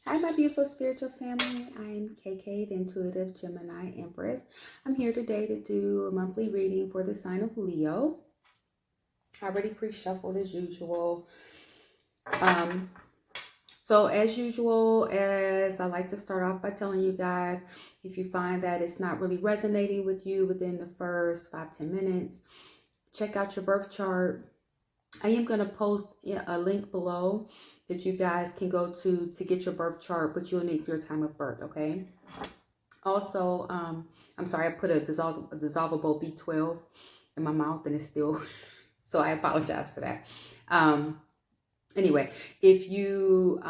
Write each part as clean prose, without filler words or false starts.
Hi, my beautiful spiritual family. I'm KK, the intuitive Gemini Empress. I'm here today to do a monthly reading for the sign of Leo. I already pre-shuffled as usual. So as usual, as I like to start off by telling you guys, if you find that it's not really resonating with you within the first 5-10 minutes, check out your birth chart. I am going to post a link below that you guys can go to get your birth chart, but you'll need your time of birth, okay? Also, I'm sorry, I put a dissolvable B12 in my mouth and it's still, so I apologize for that. Anyway, if you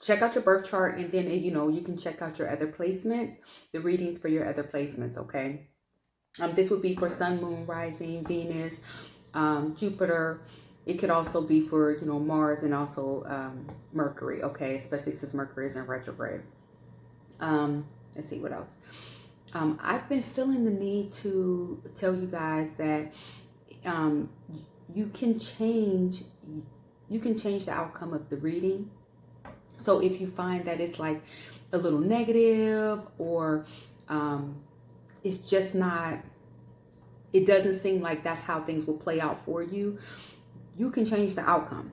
check out your birth chart and then, you can check out your other placements, the readings for your other placements, okay? This would be for Sun, Moon, Rising, Venus, Jupiter. It could also be for, Mars and also Mercury, okay? Especially since Mercury is in retrograde. Let's see what else. I've been feeling the need to tell you guys that you can change the outcome of the reading. So if you find that it's like a little negative or it's just not, it doesn't seem like that's how things will play out for you, you can change the outcome.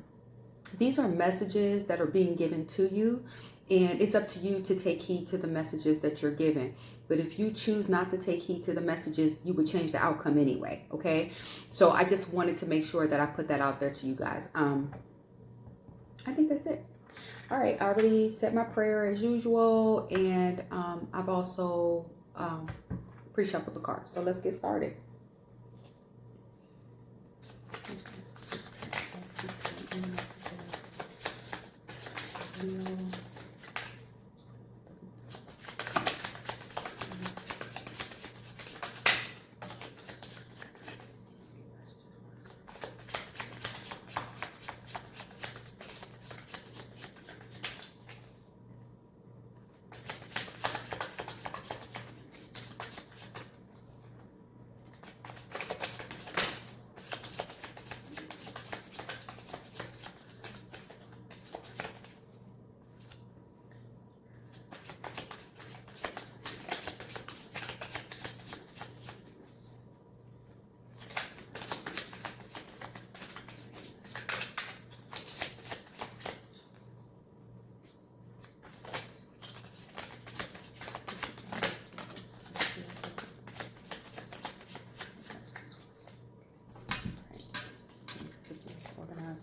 These are messages that are being given to you, and it's up to you to take heed to the messages that you're given. But if you choose not to take heed to the messages, you would change the outcome anyway, okay? So I just wanted to make sure that I put that out there to you guys. I think that's it. All right, I already said my prayer as usual, and I've also pre-shuffled the cards. So let's get started.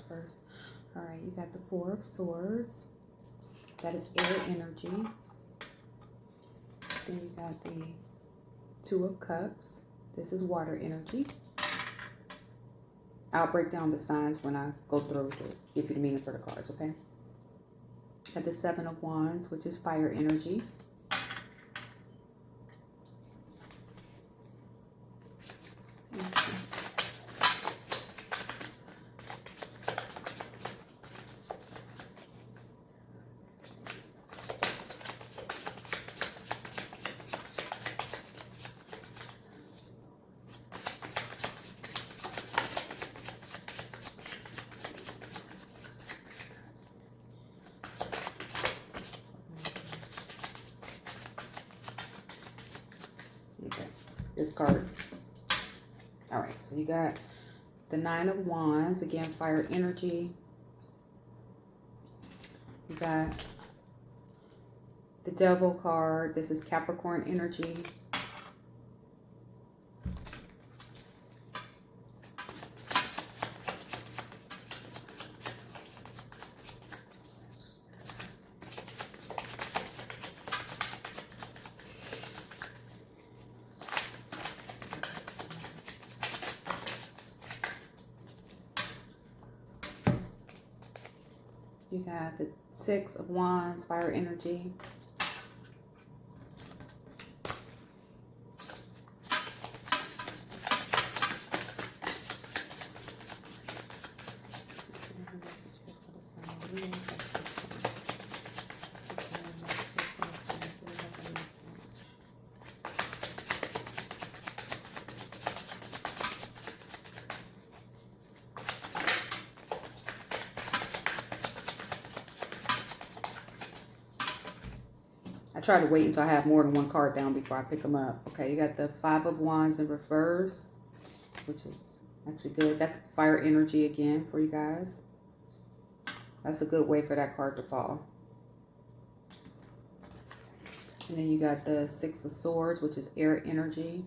First. All right, you got the Four of Swords. That is air energy. Then you got the Two of Cups. This is water energy. I'll break down the signs when I go through to give you the meaning for the cards, okay? Got the Seven of Wands, which is fire energy. Okay, this card. All right, so you got the Nine of Wands, again, fire energy. You got the Devil card. This is Capricorn energy. You got the Six of Wands, fire energy. try to wait until I have more than one card down before I pick them up. Okay, you got the Five of Wands in reverse, which is actually good. That's fire energy again for you guys. That's a good way for that card to fall. And then you got the Six of Swords, which is air energy.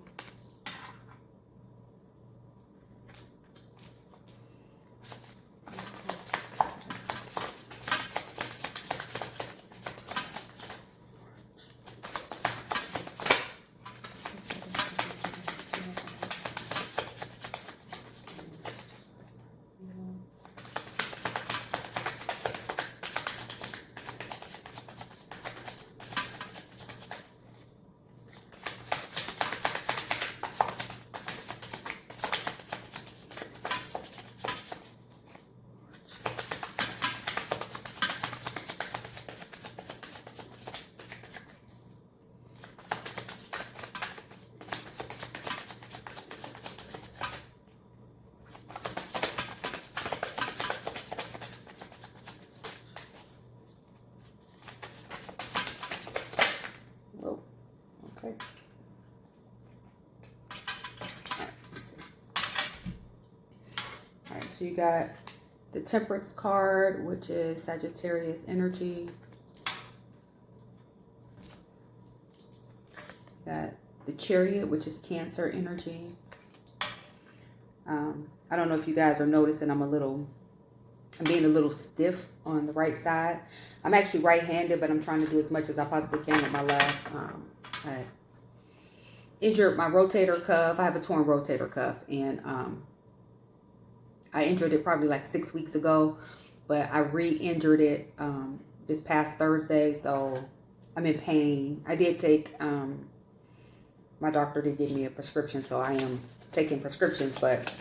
So you got the Temperance card, which is Sagittarius energy. Got the Chariot, which is Cancer energy. I don't know if you guys are noticing I'm being a little stiff on the right side. I'm actually right-handed, but I'm trying to do as much as I possibly can with my left. I injured my rotator cuff. I have a torn rotator cuff, and I injured it probably like 6 weeks ago, but I re-injured it this past Thursday, so I'm in pain. I did take, my doctor did give me a prescription, so I am taking prescriptions, but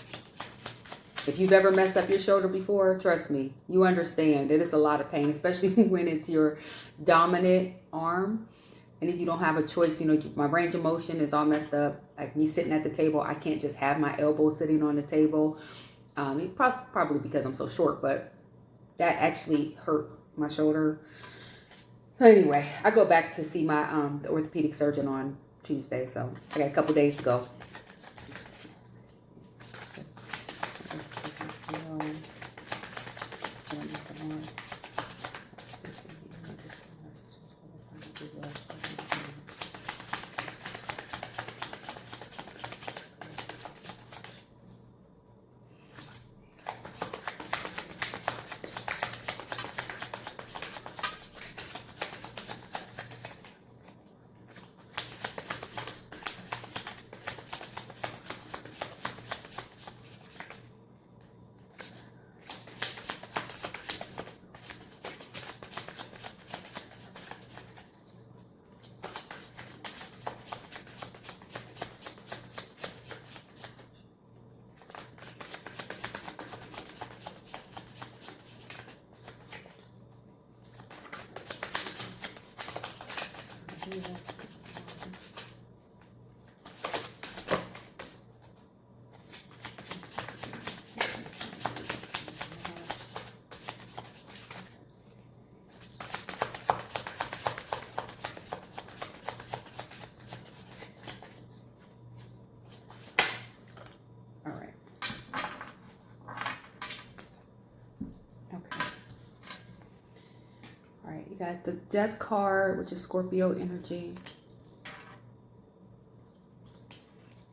if you've ever messed up your shoulder before, trust me, you understand. It is a lot of pain, especially when it's your dominant arm. And if you don't have a choice, you know, my range of motion is all messed up. Like me sitting at the table, I can't just have my elbow sitting on the table. Probably because I'm so short, but that actually hurts my shoulder. Anyway, I go back to see my the orthopedic surgeon on Tuesday, so I got a couple days to go. You got the Death card, which is Scorpio energy.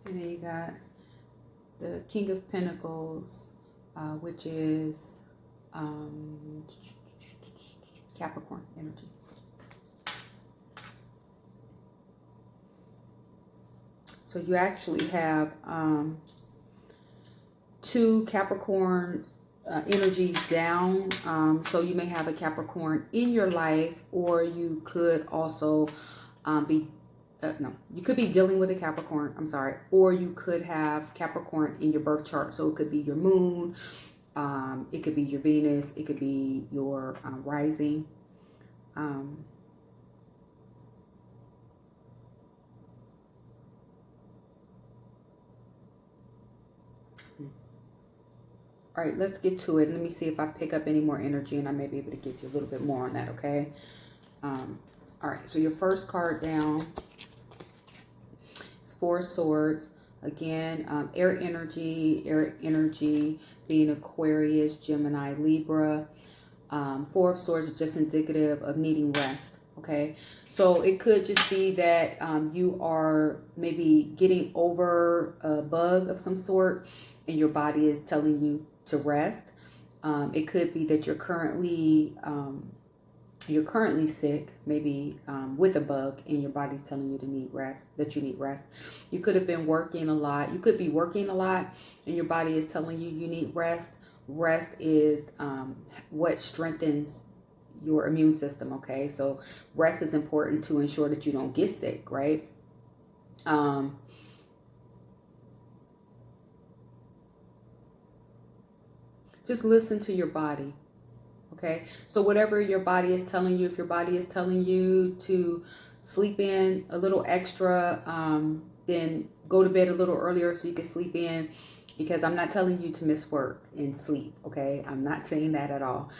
And then you got the King of Pentacles, which is Capricorn energy. So you actually have two Capricorn energies down. So you may have a Capricorn in your life, or you could also you could be dealing with a Capricorn, I'm sorry, or you could have Capricorn in your birth chart. So it could be your moon, it could be your Venus, it could be your rising. All right, let's get to it. Let me see if I pick up any more energy, and I may be able to give you a little bit more on that, okay? All right, so your first card down is Four of Swords. Again, air energy being Aquarius, Gemini, Libra. Four of Swords is just indicative of needing rest. Okay, so it could just be that you are maybe getting over a bug of some sort and your body is telling you to rest. It could be that you're currently sick, maybe with a bug, and your body's telling you to need rest, that you need rest. You could have been working a lot. You could be working a lot and your body is telling you you need rest. Rest is what strengthens your immune system, okay? So rest is important to ensure that you don't get sick, right? Just listen to your body, okay? So whatever your body is telling you, if your body is telling you to sleep in a little extra, then go to bed a little earlier so you can sleep in, because I'm not telling you to miss work and sleep, okay? I'm not saying that at all.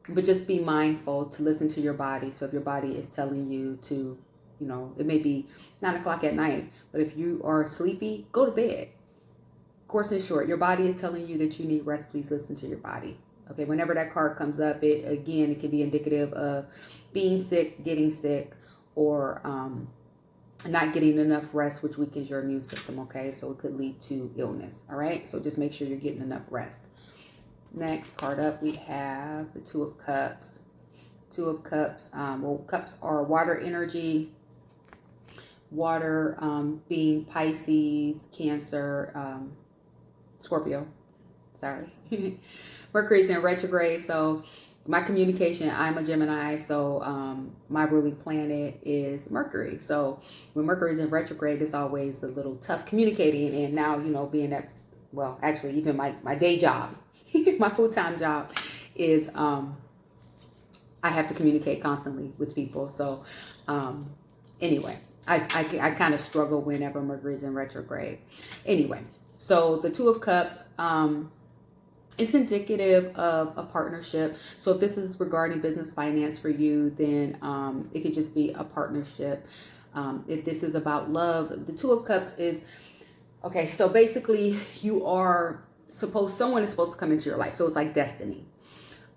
But just be mindful to listen to your body. So if your body is telling you to, you know, it may be 9 o'clock at night, but if you are sleepy, go to bed. Course in short, your body is telling you that you need rest. Please listen to your body. Okay, whenever that card comes up, it can be indicative of being sick, getting sick, or not getting enough rest, which weakens your immune system. Okay, so it could lead to illness. All right, so just make sure you're getting enough rest. Next card up, we have the Two of Cups. Two of Cups. Well, cups are water energy. Water being Pisces, Cancer, Scorpio. Sorry. Mercury's in retrograde. So my communication, I'm a Gemini. So my ruling planet is Mercury. So when Mercury's in retrograde, it's always a little tough communicating. And now, you know, being that, well, actually even my day job, my full-time job is I have to communicate constantly with people. So anyway, I kind of struggle whenever Mercury's in retrograde. Anyway, so the Two of Cups, it's indicative of a partnership. So if this is regarding business finance for you, then it could just be a partnership. If this is about love, the Two of Cups is, okay, so basically you are someone is supposed to come into your life. So it's like destiny.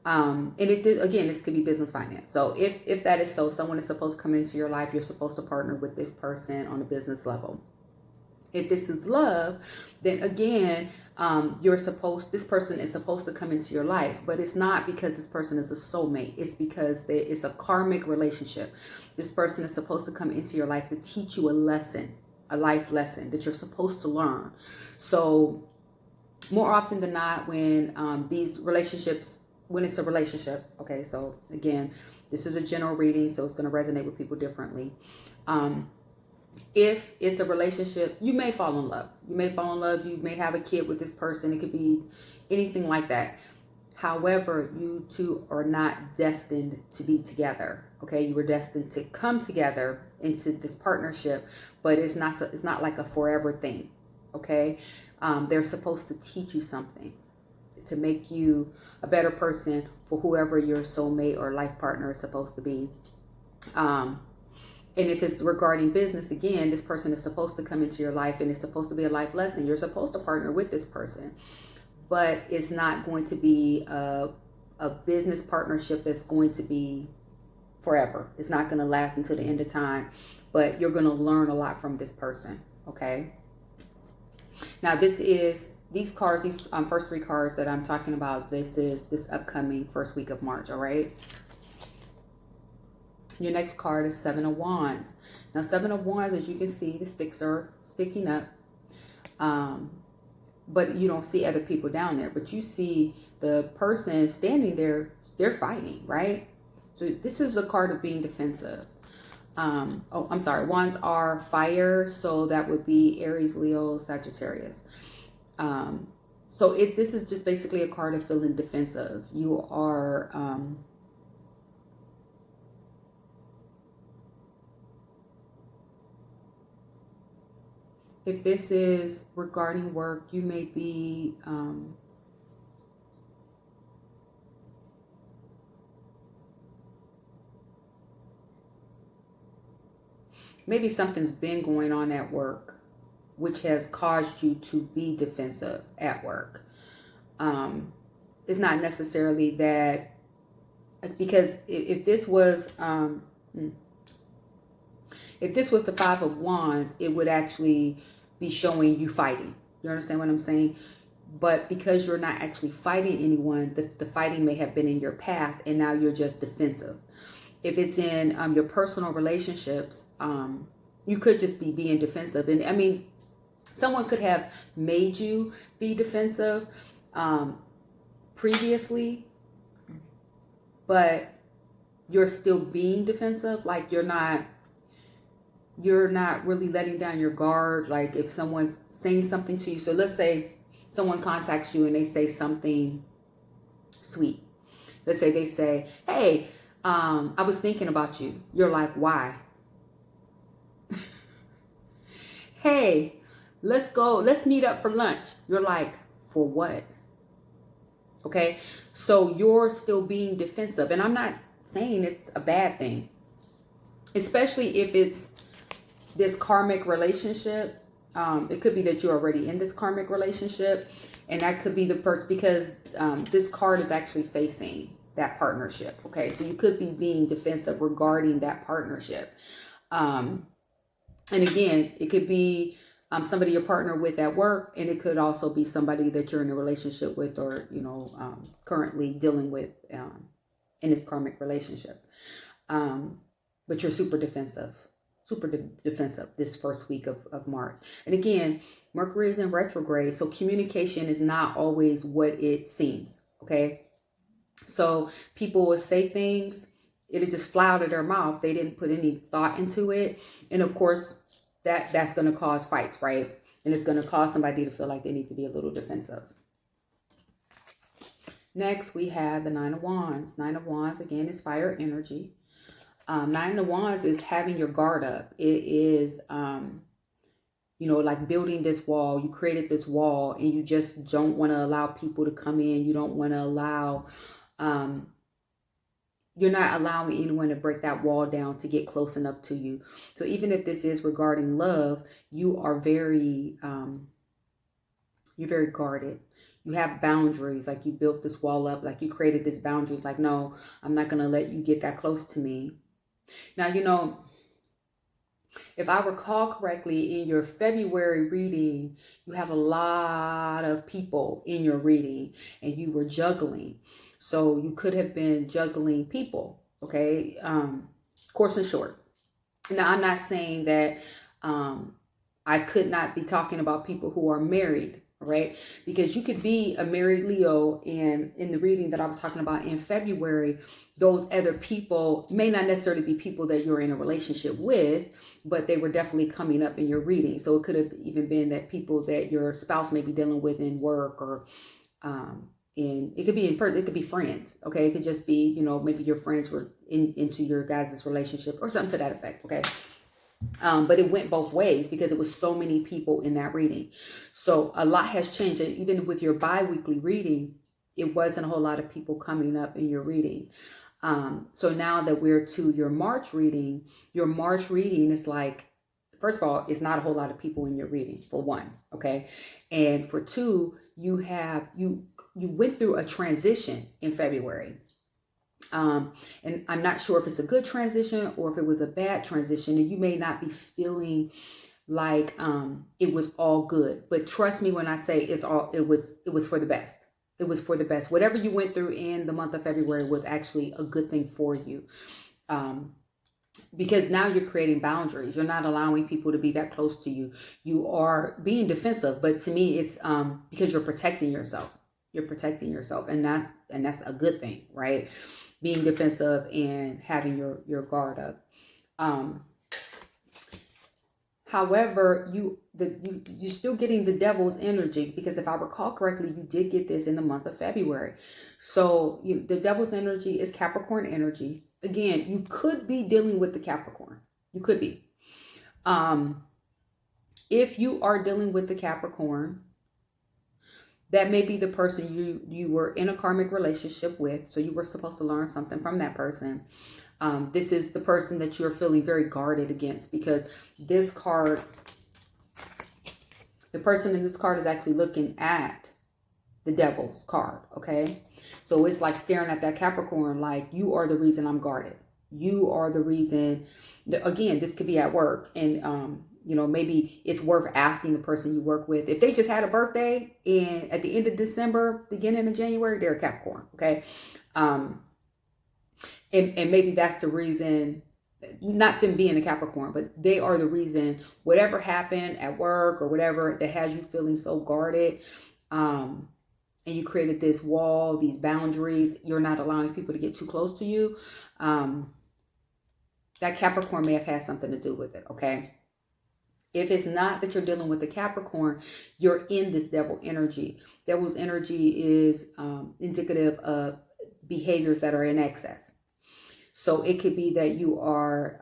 And again, this could be business finance. So if that is so, someone is supposed to come into your life. You're supposed to partner with this person on a business level. If this is love, then again, this person is supposed to come into your life, but it's not because this person is a soulmate. It's because it's a karmic relationship. This person is supposed to come into your life to teach you a lesson, a life lesson that you're supposed to learn. So more often than not, when when it's a relationship, okay, so again, this is a general reading, so it's going to resonate with people differently. If it's a relationship, you may fall in love. You may have a kid with this person. It could be anything like that. However, you two are not destined to be together. Okay, you were destined to come together into this partnership, but it's not like a forever thing. Okay, they're supposed to teach you something to make you a better person for whoever your soulmate or life partner is supposed to be. And if it's regarding business, again, this person is supposed to come into your life and it's supposed to be a life lesson. You're supposed to partner with this person, but it's not going to be a business partnership that's going to be forever. It's not going to last until the end of time, but you're going to learn a lot from this person. Okay. Now these cards, these first three cards that I'm talking about, this is this upcoming first week of March. All right. Your next card is Seven of Wands. Now, Seven of Wands, as you can see, the sticks are sticking up. But you don't see other people down there. But you see the person standing there, they're fighting, right? So this is a card of being defensive. Oh, I'm sorry. Wands are fire. So that would be Aries, Leo, Sagittarius. So this is just basically a card of feeling defensive. You are... if this is regarding work, you may be maybe something's been going on at work, which has caused you to be defensive at work. It's not necessarily that, because if this was the Five of Wands, it would actually be showing you fighting. You understand what I'm saying? But because you're not actually fighting anyone, the fighting may have been in your past, and now you're just defensive. If it's in your personal relationships, you could just be being defensive. And I mean, someone could have made you be defensive previously, but you're still being defensive. Like you're not really letting down your guard. Like if someone's saying something to you, so let's say someone contacts you and they say something sweet. Let's say they say, hey, I was thinking about you. You're like, why? Hey, let's meet up for lunch. You're like, for what? Okay, so you're still being defensive. And I'm not saying it's a bad thing, especially if it's this karmic relationship. It could be that you're already in this karmic relationship, and that could be the person, because this card is actually facing that partnership. Okay, so you could be being defensive regarding that partnership. And again, it could be somebody you're partnered with at work, and it could also be somebody that you're in a relationship with, or currently dealing with in this karmic relationship. But you're super defensive this first week of March. And again, Mercury is in retrograde, so communication is not always what it seems. Okay, so people will say things, it'll just fly out of their mouth. They didn't put any thought into it, and of course that's going to cause fights, right? And it's going to cause somebody to feel like they need to be a little defensive. Next, we have the Nine of Wands. Nine of Wands, again, is fire energy. Nine of Wands is having your guard up. It is, like building this wall. You created this wall, and you just don't want to allow people to come in. You don't want to allow, you're not allowing anyone to break that wall down to get close enough to you. So even if this is regarding love, you are you're very guarded. You have boundaries, like you built this wall up, like you created this boundaries, like, no, I'm not going to let you get that close to me. Now, if I recall correctly, in your February reading, you have a lot of people in your reading, and you were juggling. So you could have been juggling people, okay? Course in short. Now, I'm not saying that I could not be talking about people who are married, right? Because you could be a married Leo, and in the reading that I was talking about in February, those other people may not necessarily be people that you're in a relationship with, but they were definitely coming up in your reading. So it could have even been that people that your spouse may be dealing with in work, or it could be in person, it could be friends, okay? It could just be, maybe your friends were into your guys' relationship or something to that effect, okay? But it went both ways because it was so many people in that reading. So a lot has changed. Even with your bi-weekly reading, it wasn't a whole lot of people coming up in your reading. So now that we're to your March reading is like, first of all, it's not a whole lot of people in your reading, for one, okay? And for two, you went through a transition in February. And I'm not sure if it's a good transition or if it was a bad transition, and you may not be feeling like it was all good. But trust me when I say it was for the best. It was for the best. Whatever you went through in the month of February was actually a good thing for you. Because now you're creating boundaries. You're not allowing people to be that close to you. You are being defensive, but to me it's because you're protecting yourself. You're protecting yourself, and that's a good thing, right? Being defensive and having your guard up. However, you're still getting the devil's energy, because if I recall correctly, you did get this in the month of February. So the devil's energy is Capricorn energy. Again, you could be dealing with the Capricorn. You could be. If you are dealing with the Capricorn, that may be the person you were in a karmic relationship with. So you were supposed to learn something from that person. This is the person that you're feeling very guarded against, because this card, the person in this card is actually looking at the Devil's card, okay? So it's like staring at that Capricorn like, you are the reason I'm guarded. You are the reason. Again, this could be at work, and you know, maybe it's worth asking the person you work with if they just had a birthday and at the end of December, beginning of January, they're a Capricorn, okay? And maybe that's the reason, not them being a Capricorn, but they are the reason whatever happened at work or whatever that has you feeling so guarded. And you created this wall, these boundaries. You're not allowing people to get too close to you. That Capricorn may have had something to do with it, okay? If it's not that you're dealing with the Capricorn, you're in this devil energy. Devil's energy is indicative of behaviors that are in excess. So it could be that you are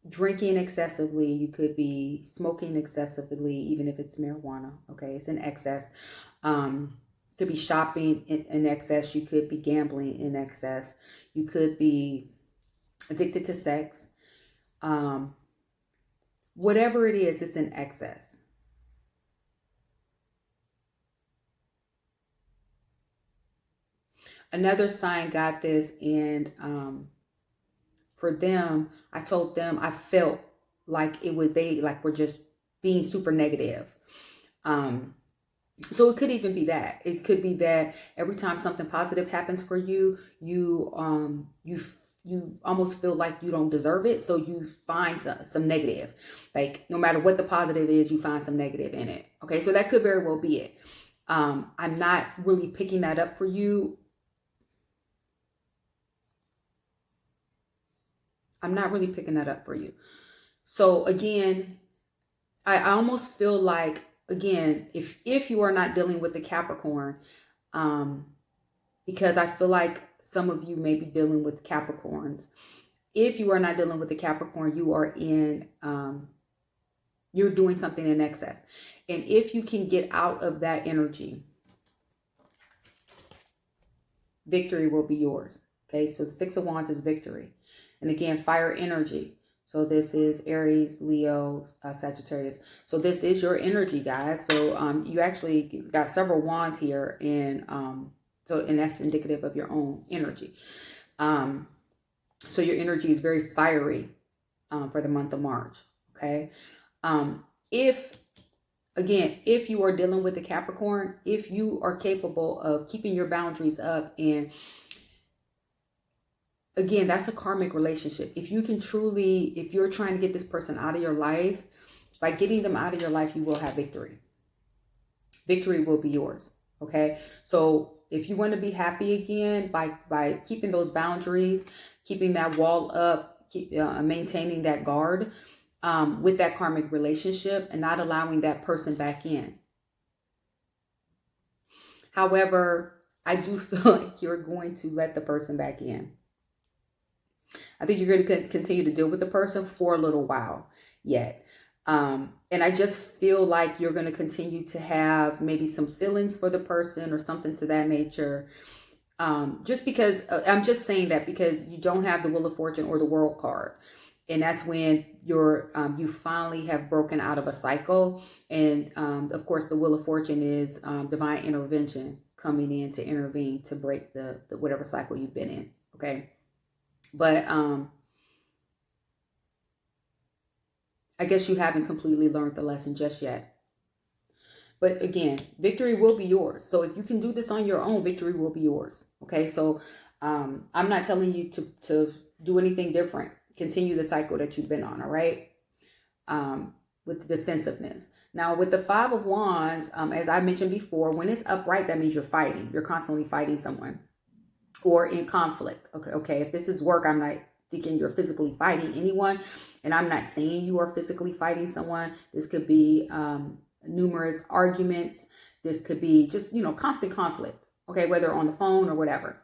drinking excessively. You could be smoking excessively, even if it's marijuana. Okay, it's in excess. Could be shopping in excess. You could be gambling in excess. You could be addicted to sex. Whatever it is, it's in excess. Another sign got this, and for them, I told them I felt like it was they like were just being super negative. So it could even be that. It could be that every time something positive happens for you, you almost feel like you don't deserve it. So you find some negative. Like no matter what the positive is, you find some negative in it. Okay, so that could very well be it. I'm not really picking that up for you. I'm not really picking that up for you. So again, I almost feel like, again, if you are not dealing with the Capricorn, because I feel like some of you may be dealing with Capricorns. If you are not dealing with the Capricorn, you are in, you're doing something in excess. And if you can get out of that energy, victory will be yours. Okay, so the Six of Wands is victory. And again, fire energy. So this is Aries, Leo, Sagittarius. So this is your energy, guys. So you actually got several wands here, and and that's indicative of your own energy. So your energy is very fiery for the month of March. Okay. If you are dealing with a Capricorn, if you are capable of keeping your boundaries up, and again, that's a karmic relationship. If you can truly, if you're trying to get this person out of your life, by getting them out of your life, you will have victory. Victory will be yours. Okay. So if you want to be happy again, by keeping those boundaries, keeping that wall up, maintaining that guard with that karmic relationship, and not allowing that person back in. However, I do feel like you're going to let the person back in. I think you're going to continue to deal with the person for a little while yet. And I just feel like you're going to continue to have maybe some feelings for the person or something to that nature. Just because, I'm just saying that because you don't have the Wheel of Fortune or the World card. And that's when you finally have broken out of a cycle. And of course, the Wheel of Fortune is divine intervention coming in to intervene to break the whatever cycle you've been in. Okay. But I guess you haven't completely learned the lesson just yet. But again, victory will be yours. So if you can do this on your own, victory will be yours. Okay, so I'm not telling you to do anything different. Continue the cycle that you've been on, all right? With the defensiveness. Now, with the Five of Wands, as I mentioned before, when it's upright, that means you're fighting. You're constantly fighting someone. Or in conflict. Okay. If this is work, I'm not thinking you're physically fighting anyone, and I'm not saying you are physically fighting someone. This could be numerous arguments. This could be just, constant conflict. Okay, whether on the phone or whatever.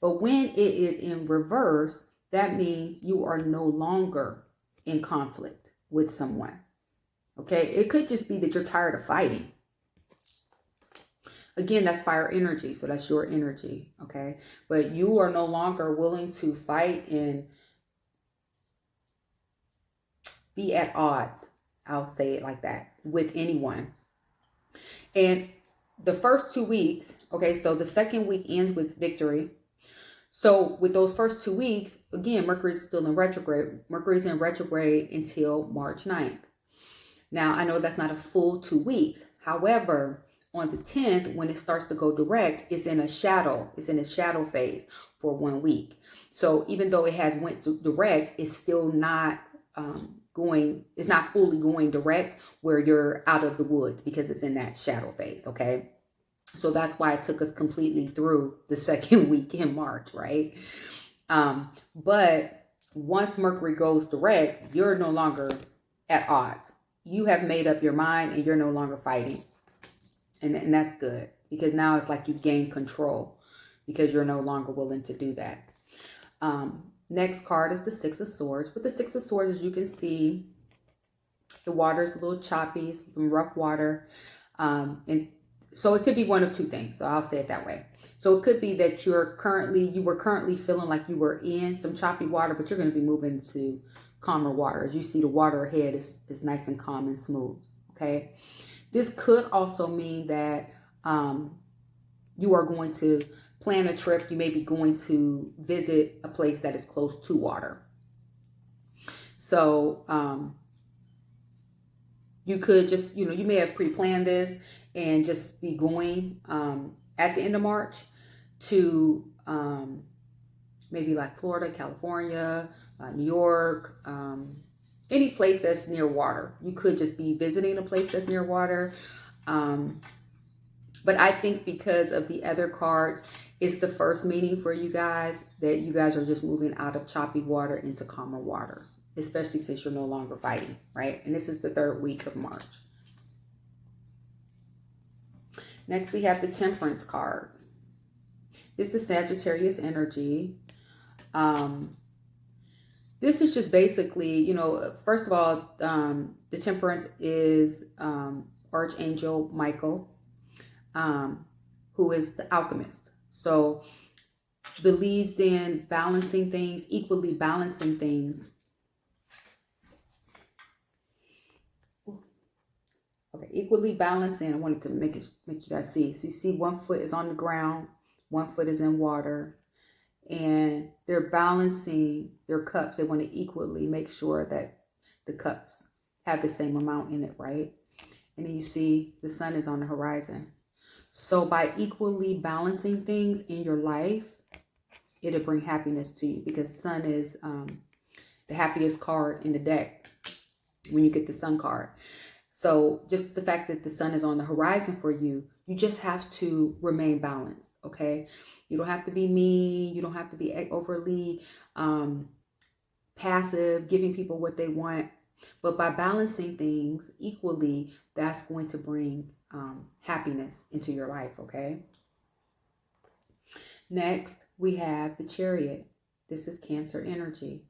But when it is in reverse, that means you are no longer in conflict with someone. Okay, it could just be that you're tired of fighting. Again, that's fire energy. So that's your energy. Okay. But you are no longer willing to fight and be at odds. I'll say it like that, with anyone. And the first 2 weeks, okay, so the second week ends with victory. So with those first 2 weeks, again, Mercury is still in retrograde. Mercury is in retrograde until March 9th. Now, I know that's not a full 2 weeks. However, on the 10th, when it starts to go direct, it's in a shadow. It's in a shadow phase for 1 week. So even though it has went to direct, it's still not it's not fully going direct where you're out of the woods, because it's in that shadow phase. Okay. So that's why it took us completely through the second week in March, right? But once Mercury goes direct, you're no longer at odds. You have made up your mind and you're no longer fighting. And that's good, because now it's like you gain control because you're no longer willing to do that. Next card is the Six of Swords. With the Six of Swords, as you can see, the water is a little choppy, some rough water. And so it could be one of two things. So I'll say it that way. So it could be that you were currently feeling like you were in some choppy water, but you're going to be moving to calmer water. As you see, the water ahead is nice and calm and smooth. Okay. This could also mean that you are going to plan a trip. You may be going to visit a place that is close to water. So you could just, you may have pre-planned this and just be going at the end of March to maybe like Florida, California, New York, any place that's near water. You could just be visiting a place that's near water. But I think because of the other cards, it's the first meeting for you guys that you guys are just moving out of choppy water into calmer waters, especially since you're no longer fighting, right? And this is the 3rd week of March. Next, we have the Temperance card. This is Sagittarius energy. This is just basically, first of all, the Temperance is Archangel Michael, who is the alchemist. So believes in balancing things, equally balancing things. Okay, equally balancing. I wanted to make you guys see. So you see 1 foot is on the ground, 1 foot is in water, and they're balancing their cups. They want to equally make sure that the cups have the same amount in it, right? And then you see the sun is on the horizon. So by equally balancing things in your life, it'll bring happiness to you, because sun is the happiest card in the deck when you get the sun card. So just the fact that the sun is on the horizon for you, you just have to remain balanced, okay? You don't have to be mean. You don't have to be overly passive, giving people what they want. But by balancing things equally, that's going to bring happiness into your life, okay? Next, we have the Chariot. This is Cancer energy.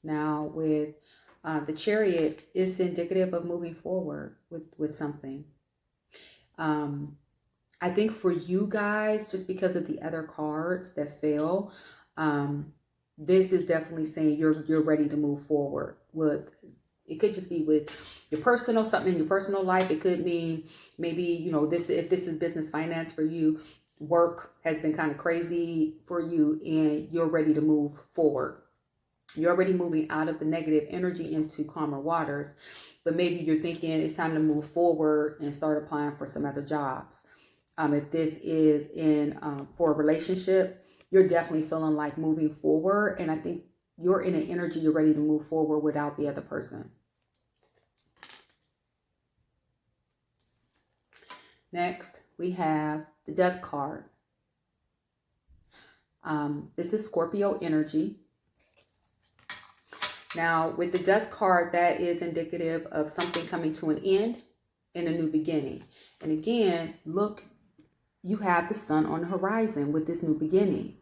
Now, with the Chariot, it's indicative of moving forward with something. I think for you guys, just because of the other cards that fell, this is definitely saying you're ready to move forward with. It could just be with your personal, something in your personal life. It could mean maybe, if this is business finance for you, work has been kind of crazy for you and you're ready to move forward. You're already moving out of the negative energy into calmer waters, but maybe you're thinking it's time to move forward and start applying for some other jobs. If this is for a relationship, you're definitely feeling like moving forward. And I think you're in an energy, you're ready to move forward without the other person. Next, we have the Death card. This is Scorpio energy. Now, with the Death card, that is indicative of something coming to an end and a new beginning. And again, look, you have the sun on the horizon with this new beginning.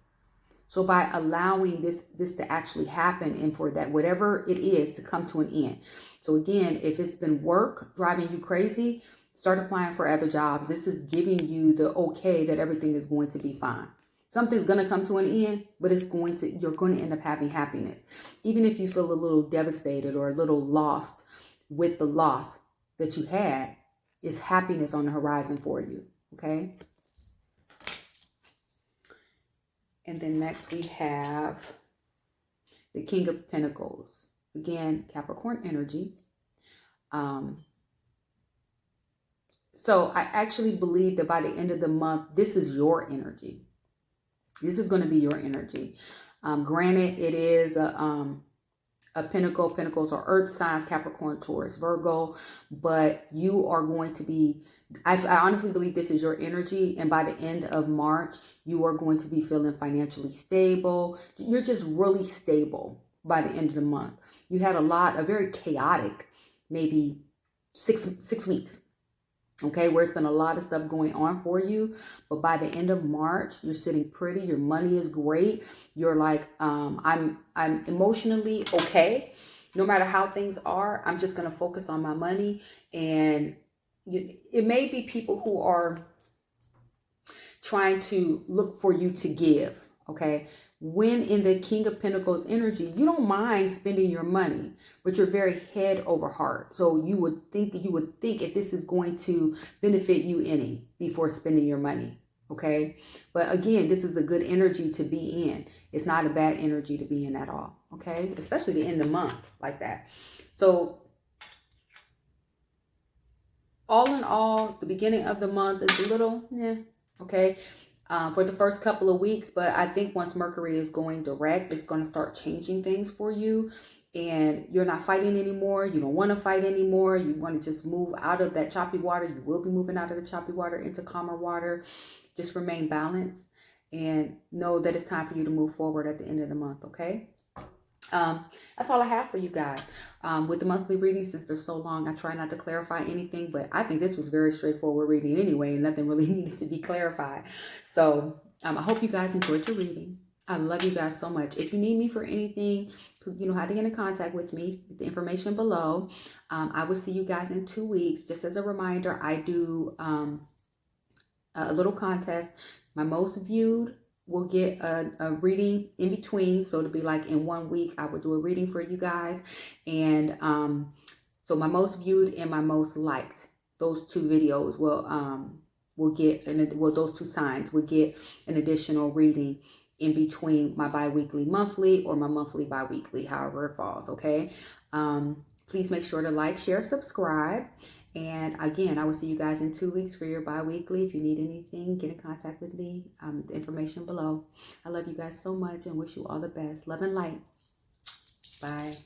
So by allowing this to actually happen and for that, whatever it is, to come to an end. So again, if it's been work driving you crazy, Start applying for other jobs. This is giving you the okay that everything is going to be fine. Something's going to come to an end, but you're going to end up having happiness. Even if you feel a little devastated or a little lost with the loss that you had, is happiness on the horizon for you. Okay. And then next we have the King of Pentacles. Again, Capricorn energy. So I actually believe that by the end of the month, this is your energy. This is going to be your energy. Granted, it is a pentacle. Pentacles are earth signs, Capricorn, Taurus, Virgo. But you are going to be, I honestly believe this is your energy. And by the end of March, you are going to be feeling financially stable. You're just really stable by the end of the month. You had a very chaotic, maybe six weeks. Okay, where it's been a lot of stuff going on for you. But by the end of March, you're sitting pretty. Your money is great. You're like, I'm emotionally okay. No matter how things are, I'm just going to focus on my money. And it may be people who are trying to look for you to give. Okay. When in the King of Pentacles energy, you don't mind spending your money, but you're very head over heart. So you would think if this is going to benefit you any before spending your money. Okay. But again, this is a good energy to be in. It's not a bad energy to be in at all. Okay. Especially the end of the month like that. So all in all, the beginning of the month is a little, okay. For the first couple of weeks, but I think once Mercury is going direct, it's going to start changing things for you, and you're not fighting anymore. You don't want to fight anymore. You want to just move out of that choppy water. You will be moving out of the choppy water into calmer water. Just remain balanced and know that it's time for you to move forward at the end of the month. Okay. That's all I have for you guys. With the monthly reading, since they're so long, I try not to clarify anything, but I think this was very straightforward reading anyway, and nothing really needed to be clarified. So I hope you guys enjoyed your reading. I love you guys so much. If you need me for anything, you know how to get in contact with me, the information below. I will see you guys in 2 weeks. Just as a reminder, I do a little contest. My most viewed will get a reading in between. So it'll be like in 1 week, I will do a reading for you guys. And so my most viewed and my most liked, those two videos will get, those two signs will get an additional reading in between my bi-weekly monthly or my monthly bi-weekly, however it falls. Okay. Please make sure to like, share, subscribe. And again, I will see you guys in 2 weeks for your bi-weekly. If you need anything, get in contact with me. The information below. I love you guys so much and wish you all the best. Love and light. Bye.